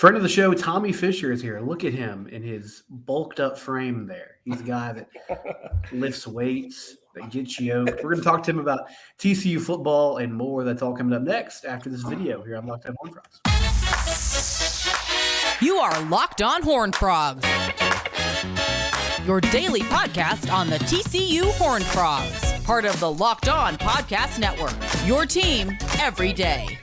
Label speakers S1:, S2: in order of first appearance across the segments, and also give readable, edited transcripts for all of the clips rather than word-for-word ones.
S1: Friend of the show, Tommy Fisher is here. Look at him in his bulked up frame there. He's a guy that lifts weights, that gets yoked. We're going to talk to him about TCU football and more. That's all coming up next after this video here on Locked On Horned Frogs.
S2: You are Locked On Horned Frogs, your daily podcast on the TCU Horned Frogs, part of the Locked On Podcast Network, your team every day.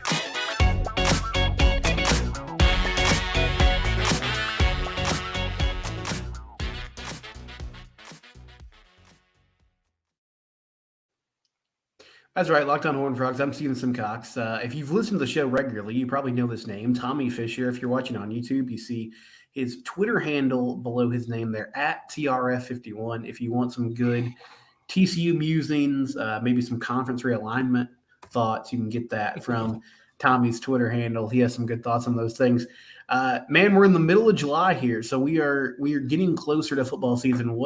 S1: That's right, Locked On Horned Frogs. I'm Steven Simcox. If you've listened to the show regularly, you probably know this name, Tommy Fisher. If you're watching on YouTube, you see his Twitter handle below his name there, at TRF51. If you want some good TCU musings, maybe some conference realignment thoughts, you can get that from Tommy's Twitter handle. He has some good thoughts on those things. Man, we're in the middle of July here, so we are getting closer to football season.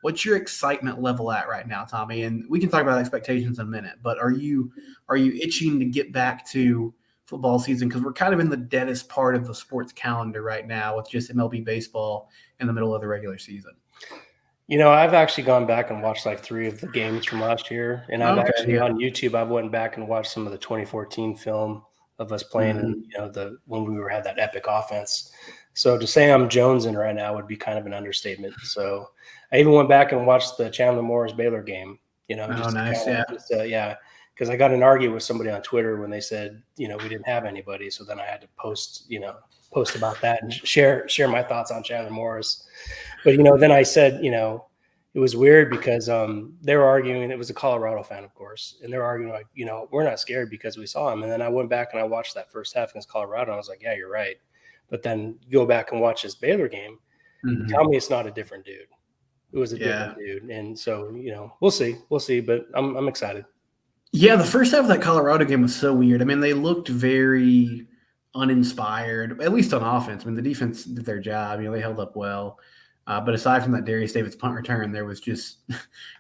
S1: What's your excitement level at right now, Tommy? And we can talk about expectations in a minute, but are you itching to get back to football season? Because we're kind of in the deadest part of the sports calendar right now with just MLB baseball in the middle of the regular season.
S3: You know, I've actually gone back and watched like 3 of the games from last year. And I've actually on YouTube, I've went back and watched some of the 2014 film of us playing and, when we had that epic offense. So to say I'm jonesing right now would be kind of an understatement. So I even went back and watched the Chandler Morris Baylor game,
S1: nice.
S3: Because I got in an argument with somebody on Twitter when they said, we didn't have anybody. So then I had to post about that and share my thoughts on Chandler Morris. But, then I said, it was weird because they were arguing. It was a Colorado fan, of course. And they're arguing like, we're not scared because we saw him. And then I went back and I watched that first half against Colorado. And I was like, yeah, you're right. But then go back and watch this Baylor game. Tell me it's not a different dude. It was a different dude. And so, we'll see. But I'm excited.
S1: Yeah, the first half of that Colorado game was so weird. I mean, they looked very uninspired, at least on offense. I mean, the defense did their job. They held up well. But aside from that Darius Davis punt return, there was just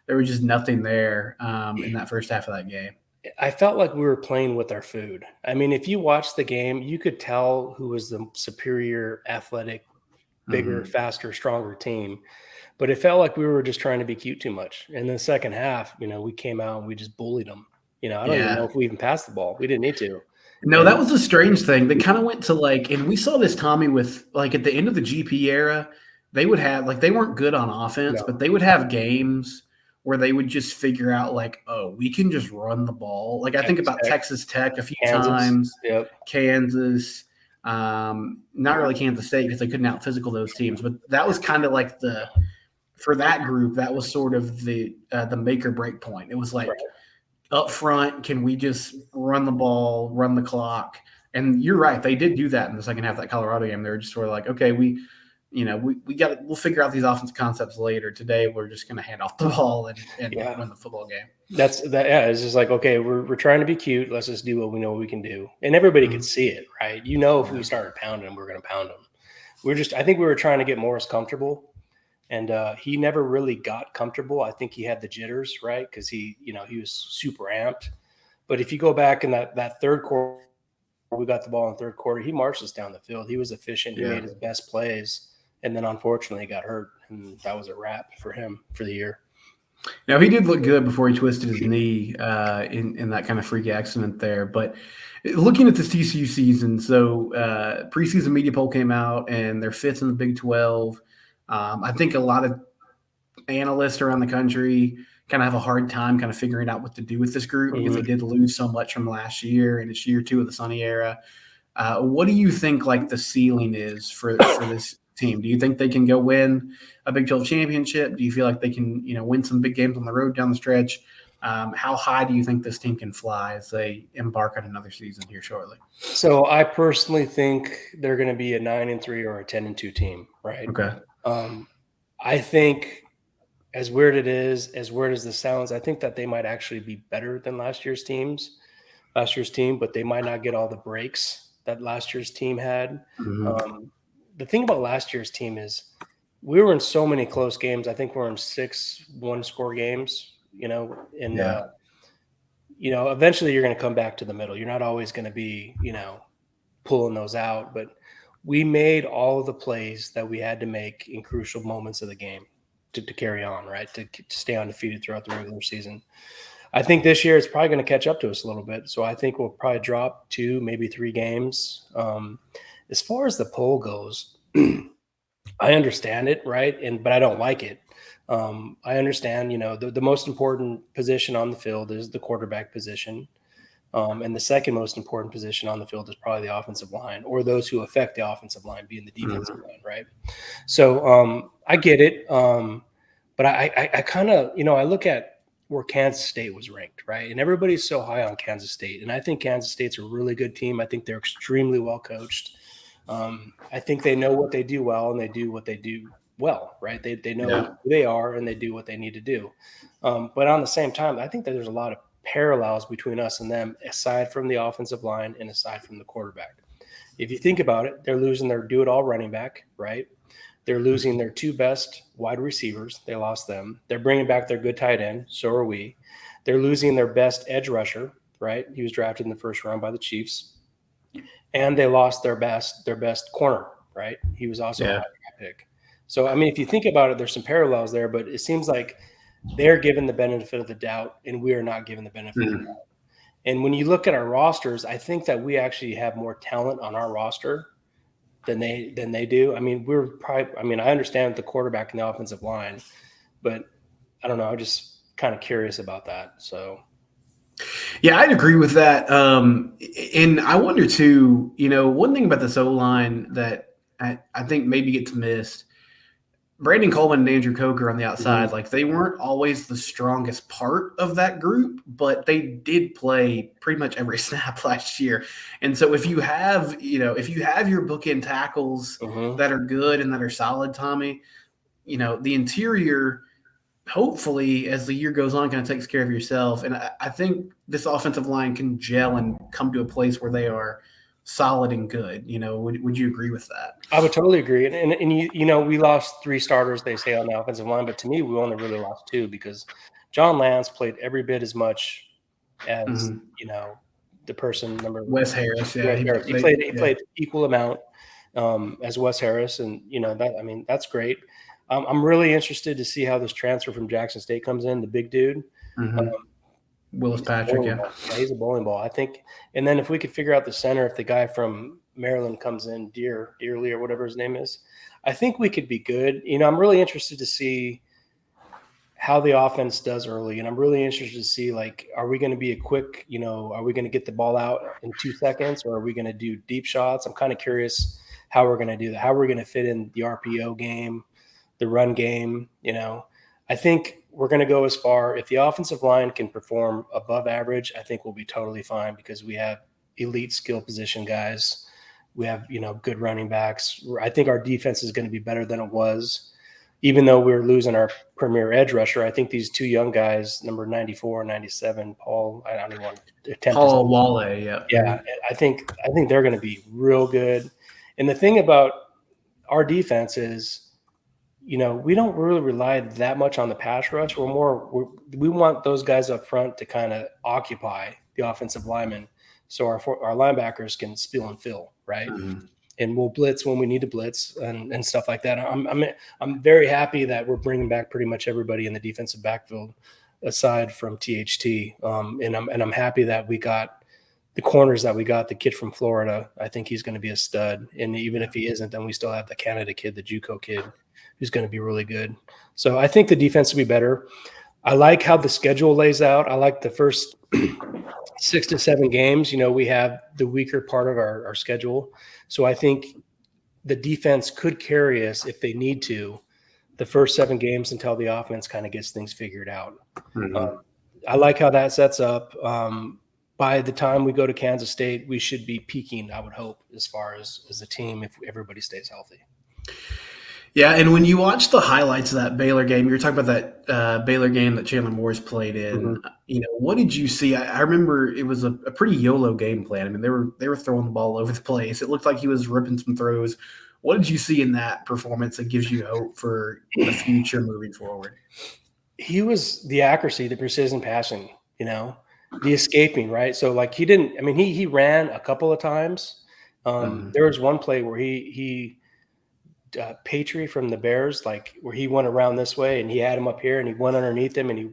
S1: nothing there in that first half of that game.
S3: I felt like we were playing with our food. I mean, if you watched the game, you could tell who was the superior, athletic, bigger, faster, stronger team. But it felt like we were just trying to be cute too much. And in the second half, we came out and we just bullied them. I don't even know if we even passed the ball. We didn't need to.
S1: No, that was a strange thing. They kind of went to and we saw this, Tommy, with at the end of the GP era, they would have they weren't good on offense, but they would have games where they would just figure out we can just run the ball. I think about Texas Tech a few times, Kansas, not really Kansas State because they couldn't out physical those teams, but that was kind of for that group, that was sort of the make or break point. It was up front, can we just run the ball, run the clock? And you're right, they did do that in the second half of that Colorado game. They were just sort of okay, we'll figure out these offensive concepts later. Today, we're just going to hand off the ball and win the football game.
S3: It's just okay, we're trying to be cute. Let's just do what we know we can do. And everybody could see it, right? If we started pounding them, we're going to pound them. I think we were trying to get Morris comfortable. And he never really got comfortable. I think he had the jitters, right? Because he was super amped. But if you go back in that third quarter, we got the ball in the third quarter, he marched us down the field. He was efficient. He made his best plays. And then, unfortunately, he got hurt, and that was a wrap for him for the year.
S1: Now, he did look good before he twisted his knee in that kind of freak accident there. But looking at this TCU season, so preseason media poll came out, and they're 5th in the Big 12. I think a lot of analysts around the country kind of have a hard time kind of figuring out what to do with this group because they did lose so much from last year, and it's year 2 of the Sonny era. What do you think the ceiling is for this team? Do you think they can go win a Big 12 championship? Do you feel like they can, win some big games on the road down the stretch? How high do you think this team can fly as they embark on another season here shortly? So
S3: I personally think they're going to be a 9-3 or a 10-2 team, right?
S1: Okay.
S3: I think as weird as this sounds, I think that they might actually be better than last year's team, but they might not get all the breaks that last year's team had. The thing about last year's team is we were in so many close games. I think we're in 6 one-score games, eventually you're going to come back to the middle. You're not always going to be, pulling those out, but we made all of the plays that we had to make in crucial moments of the game to carry on, right? To stay undefeated throughout the regular season. I think this year it's probably going to catch up to us a little bit. So I think we'll probably drop 2, maybe 3 games. As far as the poll goes, I understand it, right? But I don't like it. I understand, the most important position on the field is the quarterback position. And the second most important position on the field is probably the offensive line, or those who affect the offensive line being the defensive line, right? So I get it. But I kind of, I look at where Kansas State was ranked, right? And everybody's so high on Kansas State. And I think Kansas State's a really good team. I think they're extremely well coached. I think they know what they do well, and they do what they do well, right? They know who they are, and they do what they need to do. But on the same time, I think that there's a lot of parallels between us and them, aside from the offensive line and aside from the quarterback. If you think about it, they're losing their do-it-all running back, right? They're losing their 2 best wide receivers. They lost them. They're bringing back their good tight end. So are we. They're losing their best edge rusher, right? He was drafted in the first round by the Chiefs. And they lost their best corner, right? He was also a high draft pick. So, I mean, if you think about it, there's some parallels there, but it seems like they're given the benefit of the doubt and we are not given the benefit of the doubt. And when you look at our rosters, I think that we actually have more talent on our roster than they do. I mean, I understand the quarterback and the offensive line, but I don't know. I'm just kind of curious about that. So.
S1: Yeah, I'd agree with that. And I wonder too, one thing about this O-line that I think maybe gets missed, Brandon Coleman and Andrew Coker on the outside, like they weren't always the strongest part of that group, but they did play pretty much every snap last year. And so if you have your bookend tackles that are good and that are solid, Tommy, the interior, hopefully as the year goes on, kind of takes care of yourself. And I think this offensive line can gel and come to a place where they are solid and good. Would you agree with that?
S3: I would totally agree. And we lost 3 starters, they say, on the offensive line, but to me, we only really lost 2 because John Lance played every bit as much as, the person number
S1: Wes Harris. Yeah.
S3: He played equal amount as Wes Harris. And, that's great. I'm really interested to see how this transfer from Jackson State comes in, the big dude.
S1: Willis Patrick,
S3: he's a bowling ball, I think. And then if we could figure out the center, if the guy from Maryland comes in, Dearly or whatever his name is, I think we could be good. I'm really interested to see how the offense does early. And I'm really interested to see, like, are we going to be a quick, are we going to get the ball out in 2 seconds, or are we going to do deep shots? I'm kind of curious how we're going to do that, how we're going to fit in the RPO game, the run game. I think we're going to go as far. If the offensive line can perform above average, I think we'll be totally fine because we have elite skill position guys. We have, good running backs. I think our defense is going to be better than it was, even though we're losing our premier edge rusher. I think these 2 young guys, number 94 and 97, Paul, I don't even want to attempt.
S1: Paul Wale, yeah.
S3: Yeah, I think they're going to be real good. And the thing about our defense is, we don't really rely that much on the pass rush. We want those guys up front to kind of occupy the offensive linemen, so our linebackers can spill and fill, right? And we'll blitz when we need to blitz and stuff like that. I'm very happy that we're bringing back pretty much everybody in the defensive backfield aside from THT. And I'm happy that we got the corners that we got. The kid from Florida, I think he's going to be a stud. And even if he isn't, then we still have the Canada kid, the JUCO kid, who's going to be really good. So I think the defense will be better. I like how the schedule lays out. I like the first 6 to 7 games. We have the weaker part of our schedule. So I think the defense could carry us if they need to the first 7 games until the offense kind of gets things figured out. I like how that sets up. By the time we go to Kansas State, we should be peaking, I would hope, as far as a team if everybody stays healthy.
S1: Yeah, and when you watch the highlights of that Baylor game, you were talking about that Baylor game that Chandler Morris played in. What did you see? I remember it was a pretty YOLO game plan. I mean, they were throwing the ball all over the place. It looked like he was ripping some throws. What did you see in that performance that gives you hope for the future moving forward?
S3: He was the accuracy, the precision passing, the escaping, right? So like he ran a couple of times, There was one play where he Patry from the Bears, like where he went around this way and he had him up here and he went underneath him and he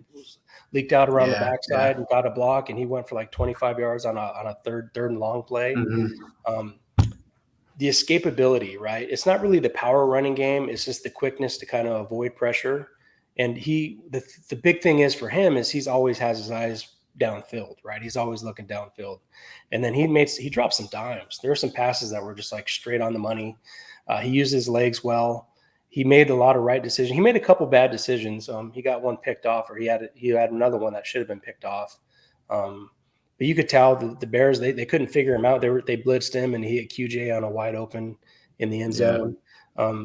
S3: leaked out around the backside and got a block, and he went for like 25 yards on a third and long play. The escapability, right? It's not really the power running game. It's just the quickness to kind of avoid pressure. And the big thing is for him is he's always has his eyes downfield, right? He's always looking downfield. And then he dropped some dimes. There were some passes that were just like straight on the money. He used his legs well. He made a lot of right decisions. He made a couple bad decisions. He got one picked off, or he had another one that should have been picked off. But you could tell the Bears, they couldn't figure him out. They blitzed him, and he hit QJ on a wide open in the end zone. I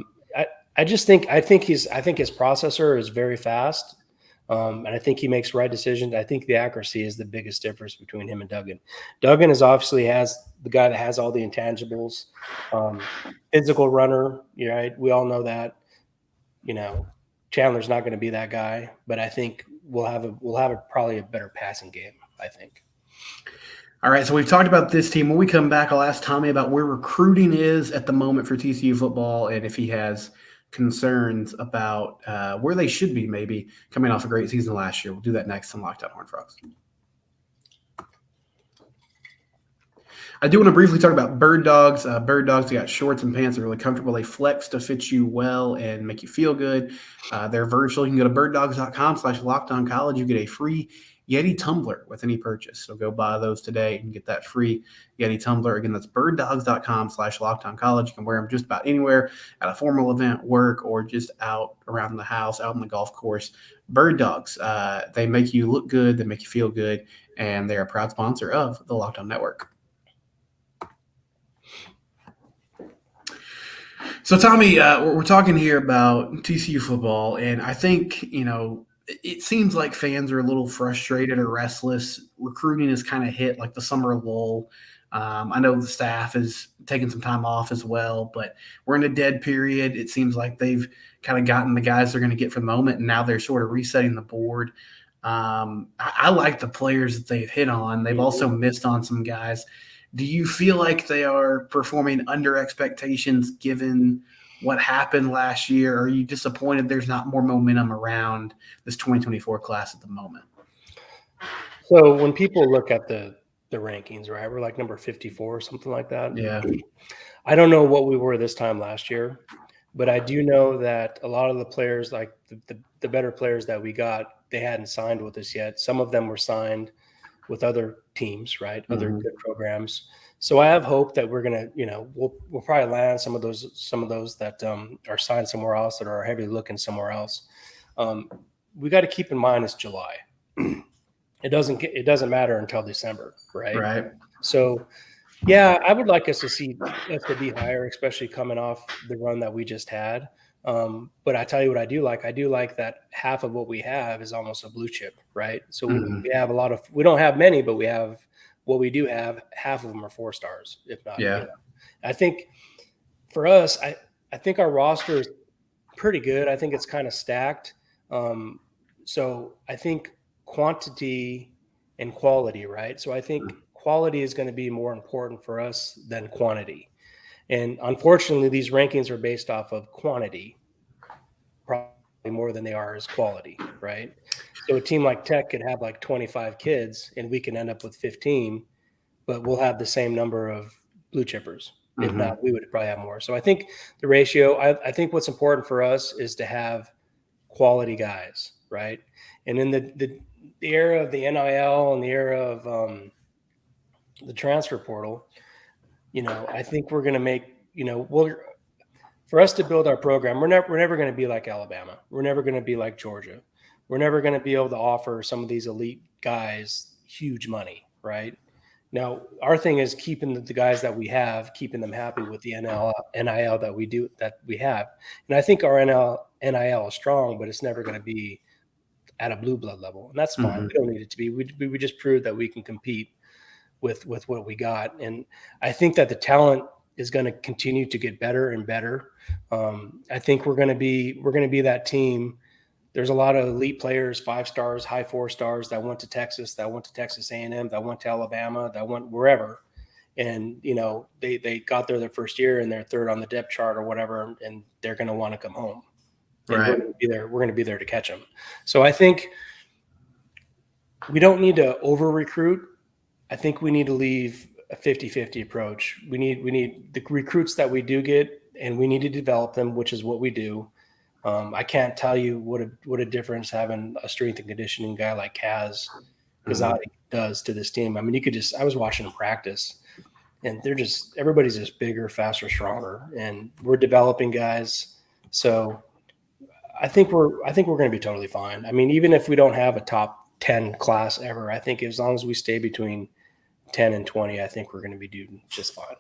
S3: think his processor is very fast, and I think he makes right decisions. I think the accuracy is the biggest difference between him and Duggan. Duggan is obviously the guy that has all the intangibles, physical runner. Right? We all know that. Chandler's not going to be that guy, but I think we'll have probably a better passing game. I think.
S1: All right, so we've talked about this team. When we come back, I'll ask Tommy about where recruiting is at the moment for TCU football and if he has concerns about where they should be maybe coming off a great season last year. We'll do that next on Locked On Horned Frogs. I do want to briefly talk about Bird Dogs. Bird Dogs, they got shorts and pants that are really comfortable. They flex to fit you well and make you feel good. They're versatile. You can go to birddogs.com/lockedoncollege. You get a free Yeti tumbler with any purchase. So go buy those today and get that free Yeti tumbler. Again, that's birddogs.com/lockedoncollege. You can wear them just about anywhere at a formal event, work, or just out around the house, out on the golf course. Bird Dogs, they make you look good, they make you feel good, and they're a proud sponsor of the Locked On Network. So, Tommy, we're talking here about TCU football, and I think, it seems like fans are a little frustrated or restless. Recruiting has kind of hit like the summer lull. I know the staff is taking some time off as well, but we're in a dead period. It seems like they've kind of gotten the guys they're going to get for the moment, and now they're sort of resetting the board. I like the players that they've hit on. They've also missed on some guys. Do you feel like they are performing under expectations given what happened last year? Or are you disappointed there's not more momentum around this 2024 class at the moment?
S3: So when people look at the rankings, right, we're like number 54 or something like that.
S1: Yeah.
S3: I don't know what we were this time last year, but I do know that a lot of the players, like the better players that we got, they hadn't signed with us yet. Some of them were signed with other teams, right? Other good programs. So I have hope that we're gonna, we'll probably land some of those that are signed somewhere else, that are heavily looking somewhere else. We got to keep in mind it's July. It doesn't matter until December, right?
S1: Right.
S3: So yeah, I would like us to be higher, especially coming off the run that we just had. But I tell you what I do like. I do like that half of what we have is almost a blue chip, right? So we have we don't have many, but we have what we do have. Half of them are 4 stars, if not.
S1: Yeah.
S3: I think for us, I think our roster is pretty good. I think it's kind of stacked. So I think quantity and quality, right? So I think quality is going to be more important for us than quantity. And unfortunately, these rankings are based off of quantity, probably more than they are as quality, right? So a team like Tech could have like 25 kids, and we can end up with 15, but we'll have the same number of blue chippers. If not, we would probably have more. So I think the ratio, I think what's important for us is to have quality guys, right? And in the era of the NIL and the era of the transfer portal, I think we're going to make, for us to build our program, we're never going to be like Alabama. We're never going to be like Georgia. We're never going to be able to offer some of these elite guys huge money, right? Now, our thing is keeping the guys that we have, keeping them happy with the NIL that we have. And I think our NIL is strong, but it's never going to be at a blue blood level. And that's fine. We don't need it to be. We just proved that we can compete with what we got. And I think that the talent is going to continue to get better and better. I think we're going to be that team. There's a lot of elite players, 5 stars, high 4 stars that went to Texas A&M, that went to Alabama, that went wherever. and they got there their first year and they're third on the depth chart or whatever, and they're going to want to come home, and
S1: right.
S3: we're going to be there to catch them. So I think we don't need to over recruit. I think we need to leave a 50-50 approach. We need the recruits that we do get, and we need to develop them, which is what we do. I can't tell you what a difference having a strength and conditioning guy like Kaz does to this team. I mean, I was watching them practice, and everybody's just bigger, faster, stronger, and we're developing guys. So I think we're going to be totally fine. I mean, even if we don't have a top 10 class ever, I think as long as we stay between 10 and 20, I think we're going to be doing just fine.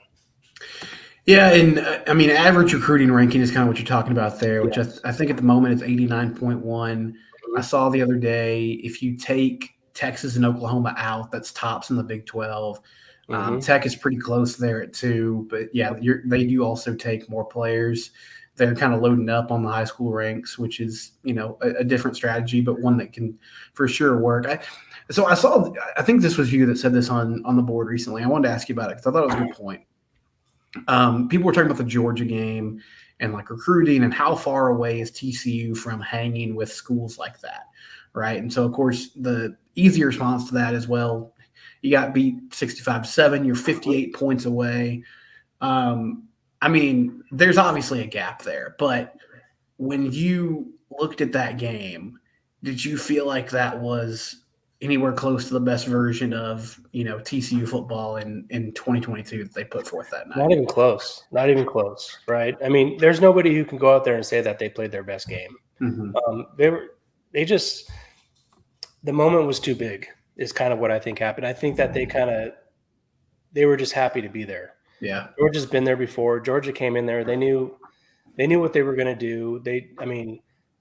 S1: Yeah, and I mean, average recruiting ranking is kind of what you're talking about there, which I think at the moment it's 89.1. I saw the other day, if you take Texas and Oklahoma out, that's tops in the Big 12. Tech is pretty close there at 2, but yeah, they do also take more players. They're kind of loading up on the high school ranks, which is, a different strategy, but one that can for sure work. I think this was you that said this on the board recently. I wanted to ask you about it because I thought it was a good point. People were talking about the Georgia game and like recruiting and how far away is TCU from hanging with schools like that, right? And so, of course, the easy response to that is, well, you got beat 65-7, you're 58 points away. I mean, there's obviously a gap there, but when you looked at that game, did you feel like that was anywhere close to the best version of, TCU football in 2022 that they put forth that night?
S3: Not even close, right? I mean, there's nobody who can go out there and say that they played their best game. The moment was too big is kind of what I think happened. I think that they were just happy to be there.
S1: Yeah.
S3: Georgia's been there before. Georgia came in there. They knew what they were going to do.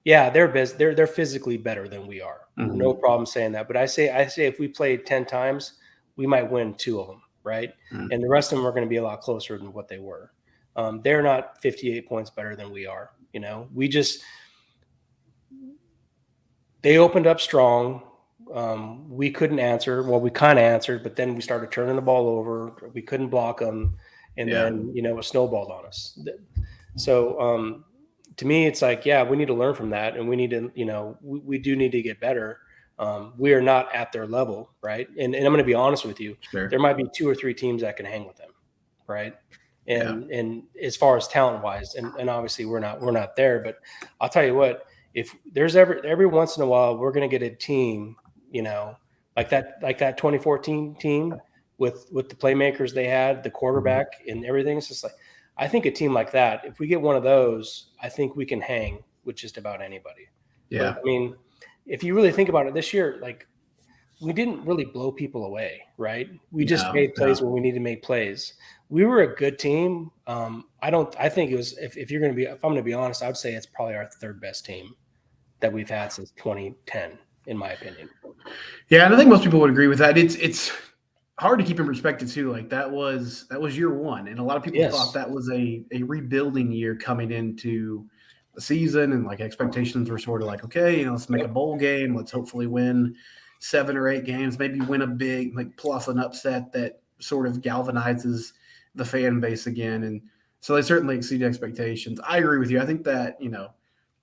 S3: They're physically better than we are. No problem saying that. But I say if we played 10 times, we might win 2 of them, right? And the rest of them are going to be a lot closer than what they were. They're not 58 points better than we are. They opened up strong. We couldn't answer. Well, we kind of answered, but then we started turning the ball over. We couldn't block them. And then, it snowballed on us. So, to me, it's like, we need to learn from that, and we need to, we do need to get better. We are not at their level, right? And I'm going to be honest with you.
S1: Sure.
S3: There might be 2 or 3 teams that can hang with them, right? And as far as talent wise, and obviously we're not there. But I'll tell you what, if there's every once in a while we're going to get a team, like that 2014 team with the playmakers they had, the quarterback and everything. It's just like, I think a team like that, if we get one of those, I think we can hang with just about anybody.
S1: Yeah.
S3: But, I mean, if you really think about it this year, like, we didn't really blow people away, right? We just made plays when we needed to make plays. We were a good team. I think it was, if I'm going to be honest, I would say it's probably our 3rd best team that we've had since 2010, in my opinion.
S1: Yeah. And I think most people would agree with that. It's hard to keep in perspective too. Like that was year 1. And a lot of people thought that was a rebuilding year coming into the season. And like expectations were sort of like, okay, let's make a bowl game. Let's hopefully win 7 or 8 games, maybe win a big, plus an upset that sort of galvanizes the fan base again. And so they certainly exceeded expectations. I agree with you. I think that,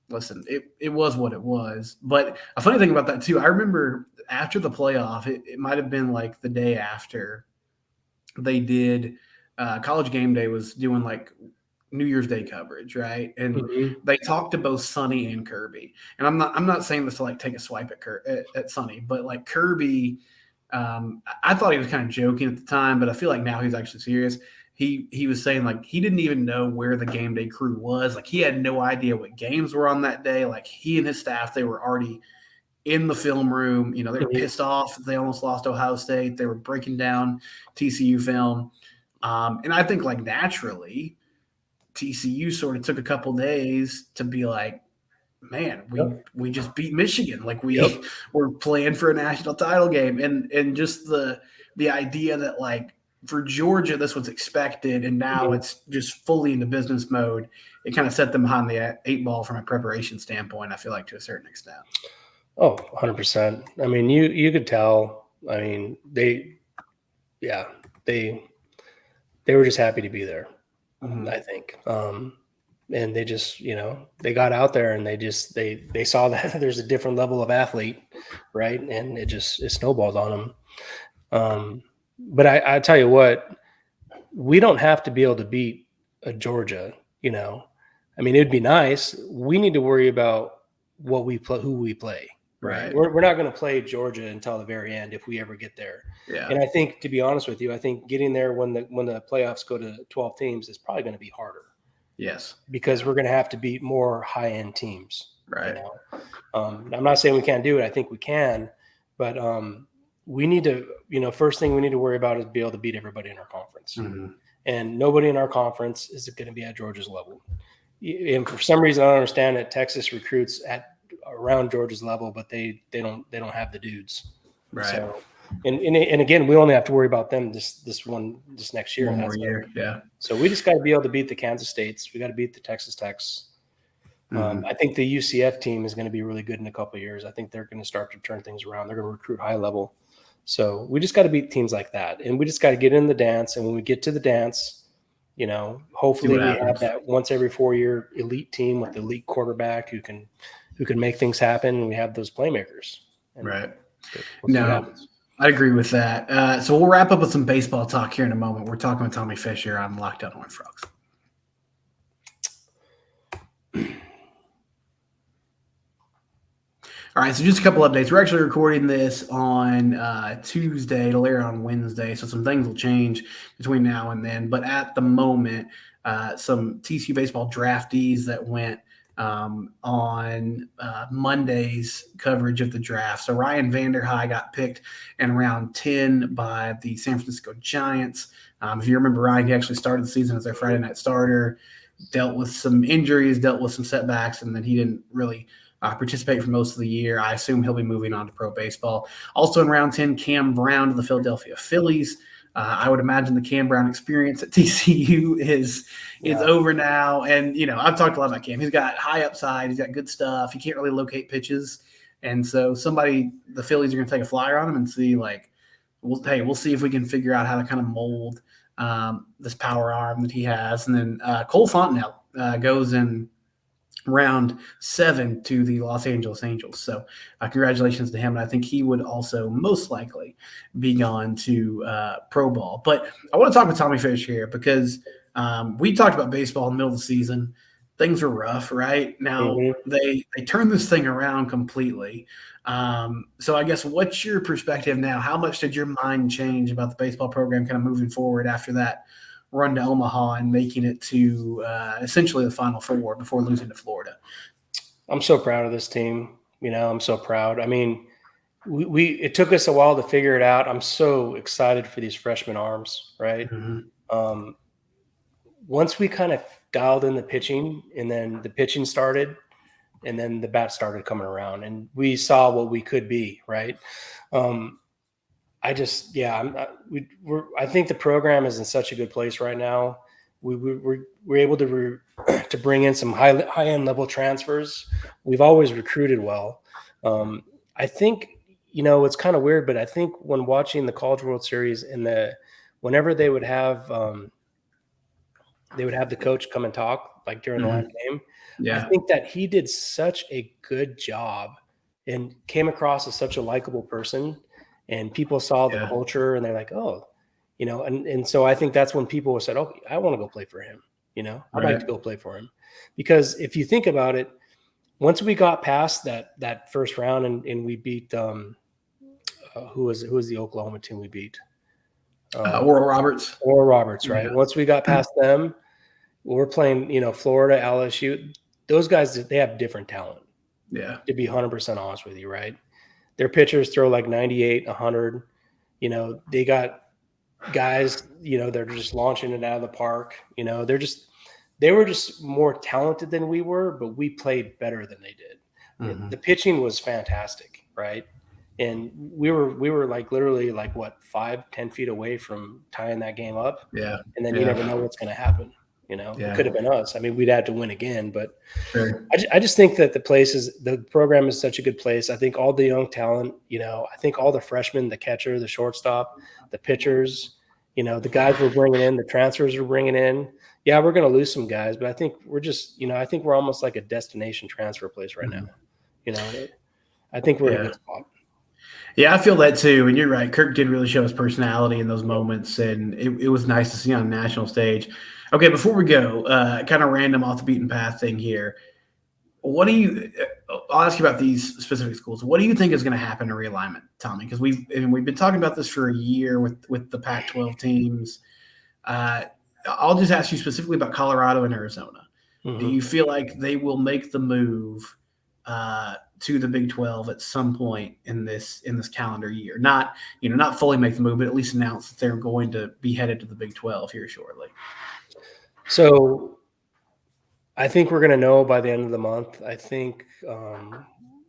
S1: listen, it was what it was. But a funny thing about that too, I remember after the playoff, it might have been like the day after they did College Game Day was doing like New Year's Day coverage, right? And they talked to both Sonny and Kirby. And I'm not saying this to like take a swipe at Sonny, but like Kirby, I thought he was kind of joking at the time, but I feel like now he's actually serious. He was saying like he didn't even know where the game day crew was. Like he had no idea what games were on that day. Like he and his staff, they were already in the film room. They were pissed off. They almost lost Ohio State. They were breaking down TCU film. And I think like naturally TCU sort of took a couple days to be like, man, we just beat Michigan. Like we were playing for a national title game. And just the idea that like, for Georgia, this was expected, and now it's just fully into business mode. It kind of set them behind the 8 ball from a preparation standpoint, I feel like, to a certain extent.
S3: Oh, 100%. I mean, you could tell. I mean, they they were just happy to be there.
S1: Mm-hmm.
S3: I think. And they just, they got out there and they saw that there's a different level of athlete, right? And it snowballed on them. But I tell you what, we don't have to be able to beat a Georgia, I mean, it'd be nice. We need to worry about what we play, who we play. Right. We're not going to play Georgia until the very end if we ever get there.
S1: Yeah.
S3: And I think, to be honest with you, I think getting there when the playoffs go to 12 teams is probably going to be harder.
S1: Yes.
S3: Because we're going to have to beat more high-end teams.
S1: Right.
S3: I'm not saying we can't do it. I think we can. But we need to, first thing we need to worry about is be able to beat everybody in our conference.
S1: Mm-hmm.
S3: And nobody in our conference is going to be at Georgia's level. And for some reason, I don't understand that Texas recruits at around Georgia's level, but they don't have the dudes.
S1: Right.
S3: So, and again, we only have to worry about them this next year.
S1: One more year. Yeah.
S3: So we just got to be able to beat the Kansas States. We got to beat the Texas Techs. I think the UCF team is going to be really good in a couple of years. I think they're going to start to turn things around. They're going to recruit high level. So we just got to beat teams like that. And we just got to get in the dance. And when we get to the dance, hopefully we have that once every 4-year elite team with the elite quarterback who can make things happen. And we have those playmakers.
S1: Right. No, I agree with that. So we'll wrap up with some baseball talk here in a moment. We're talking with Tommy Fisher on Locked On Horned Frogs. All right, so just a couple updates. We're actually recording this on Tuesday. It'll air on Wednesday, so some things will change between now and then. But at the moment, some TCU baseball draftees that went on Monday's coverage of the draft. So Ryan Vanderhei got picked in round 10 by the San Francisco Giants. If you remember, Ryan, he actually started the season as their Friday night starter, dealt with some injuries, dealt with some setbacks, and then he didn't really participate for most of the year. I assume he'll be moving on to pro baseball. Also in round 10, Cam Brown to the Philadelphia Phillies. I would imagine the Cam Brown experience at TCU is over now. And, I've talked a lot about Cam. He's got high upside. He's got good stuff. He can't really locate pitches. And so the Phillies are going to take a flyer on him and see, we'll see if we can figure out how to kind of mold this power arm that he has. And then Cole Fontenelle goes in round 7 to the Los Angeles Angels. So congratulations to him. And I think he would also most likely be gone to pro ball. But I want to talk with Tommy Fisher here because we talked about baseball in the middle of the season. Things were rough, right? Now they turned this thing around completely. So I guess what's your perspective now? How much did your mind change about the baseball program kind of moving forward after that run to Omaha and making it to essentially the Final Four before losing to Florida?
S3: I'm so proud of this team. I'm so proud. I mean, it took us a while to figure it out. I'm so excited for these freshman arms, right? Mm-hmm. Once we kind of dialed in the pitching, and then the pitching started, and then the bat started coming around, and we saw what we could be, right? I think the program is in such a good place right now. We're able to bring in some high end level transfers. We've always recruited well. I think it's kind of weird, but I think when watching the College World Series whenever they would have the coach come and talk during the last game. Yeah. I think that he did such a good job and came across as such a likable person. And people saw the culture and they're like, oh, and so I think that's when people said, oh, I want to go play for him. I'd like to go play for him. Because if you think about it, once we got past that first round and we beat who was the Oklahoma team we beat?
S1: Oral Roberts.
S3: Oral Roberts, right? Yeah. Once we got past them, we're playing, Florida, LSU. Those guys, they have different talent.
S1: Yeah.
S3: To be 100% honest with you, right? Their pitchers throw 98, 100. They got guys, they're just launching it out of the park. They were just more talented than we were, but we played better than they did. Mm-hmm. The pitching was fantastic, right? And we were literally 5-10 feet away from tying that game up.
S1: Yeah.
S3: And then you never know what's going to happen. It could have been us. I mean, we'd had to win again, but sure. I just think that the program is such a good place. I think all the young talent, I think all the freshmen, the catcher, the shortstop, the pitchers, The guys we're bringing in, the transfers we're bringing in. Yeah, we're going to lose some guys, but I think we're just, I think we're almost like a destination transfer place right now. I think we're in a good spot.
S1: Yeah, I feel that too. And you're right. Kirk did really show his personality in those moments, and it was nice to see on a national stage. Okay, before we go, kind of random off the beaten path thing here. I'll ask you about these specific schools. What do you think is going to happen in realignment, Tommy? Because we've been talking about this for a year with the Pac-12 teams. I'll just ask you specifically about Colorado and Arizona. Mm-hmm. Do you feel like they will make the move to the Big 12 at some point in this calendar year? Not fully make the move, but at least announce that they're going to be headed to the Big 12 here shortly.
S3: So I think we're going to know by the end of the month. I think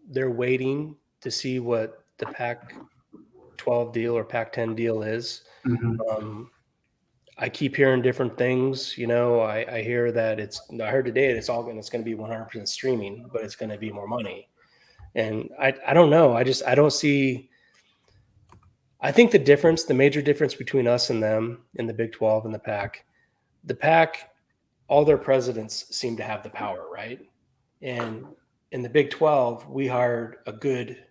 S3: they're waiting to see what the Pac-12 deal or Pac-10 deal is. Mm-hmm. I keep hearing different things. I hear that I heard today it's going to be 100% streaming, but it's going to be more money. And I don't know. I don't see. I think the major difference between us and them in the Big 12 and the Pac, all their presidents seem to have the power, right? And in the Big 12, we hired a good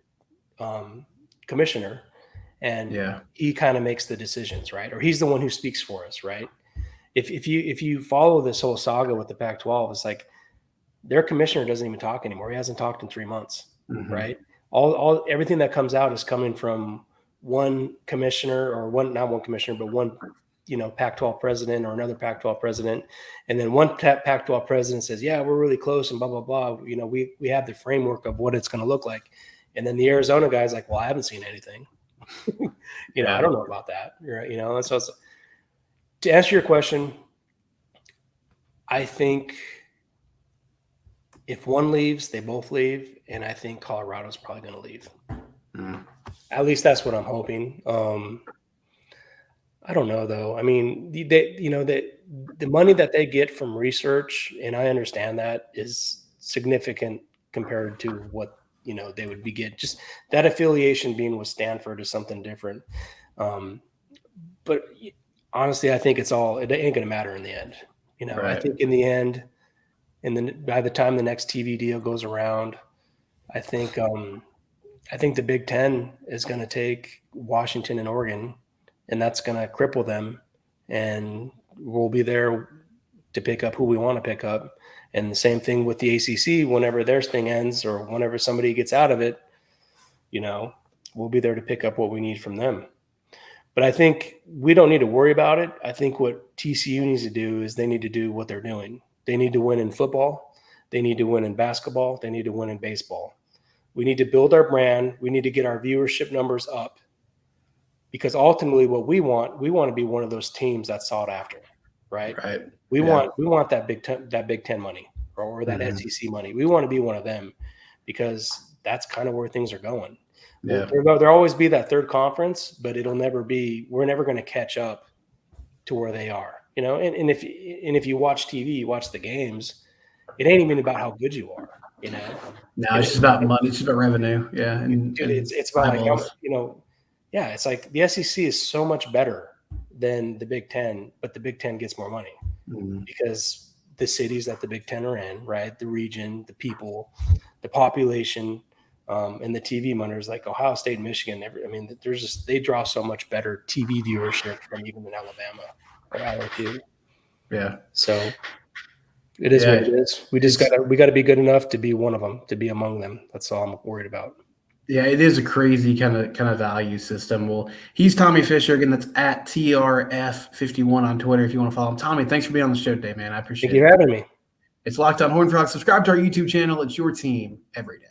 S3: commissioner, and he kind of makes the decisions, right? Or he's the one who speaks for us, right? If you follow this whole saga with the Pac-12, it's like their commissioner doesn't even talk anymore. He hasn't talked in 3 months, mm-hmm. right? Everything that comes out is coming from one commissioner, or not one commissioner, but one Pac-12 president or another Pac-12 president. And then one Pac-12 president says, yeah, we're really close and blah, blah, blah. We have the framework of what it's going to look like. And then the Arizona guy's like, well, I haven't seen anything. I don't know about that. And so to answer your question, I think if one leaves, they both leave. And I think Colorado's probably going to leave. Mm. At least that's what I'm hoping. I don't know though. I mean, the money that they get from research, and I understand that, is significant compared to what they would be getting. Just that affiliation being with Stanford is something different. But honestly, I think it ain't going to matter in the end. Right. I think in the end, and then by the time the next TV deal goes around, I think the Big Ten is going to take Washington and Oregon, and that's going to cripple them, and we'll be there to pick up who we want to pick up. And the same thing with the ACC. Whenever their thing ends or whenever somebody gets out of it, we'll be there to pick up what we need from them. But I think we don't need to worry about it. I think what TCU needs to do is they need to do what they're doing. They need to win in football. They need to win in basketball. They need to win in baseball. We need to build our brand. We need to get our viewership numbers up, because ultimately what we want to be one of those teams that's sought after, right? Right. We want that Big Ten money or that mm-hmm. SEC money. We want to be one of them, because that's kind of where things are going. Yeah. There'll always be that third conference, but we're never going to catch up to where they are, and if you watch TV, you watch the games, it ain't even about how good you are,
S1: No, it's just about money. It's about revenue. Yeah.
S3: It's about it's like the SEC is so much better than the Big Ten, but the Big Ten gets more money mm-hmm. because the cities that the Big Ten are in, right? The region, the people, the population, and the TV monitors like Ohio State and Michigan. They draw so much better TV viewership from even in Alabama or LSU. Yeah. So it is what it is. We got to be good enough to be one of them, to be among them. That's all I'm worried about.
S1: Yeah, it is a crazy kind of value system. Well, he's Tommy Fisher. Again, that's at TRF51 on Twitter if you want to follow him. Tommy, thanks for being on the show today, man. I appreciate it.
S3: Thank you for having me.
S1: It's Locked On Horned Frogs. Subscribe to our YouTube channel. It's your team every day.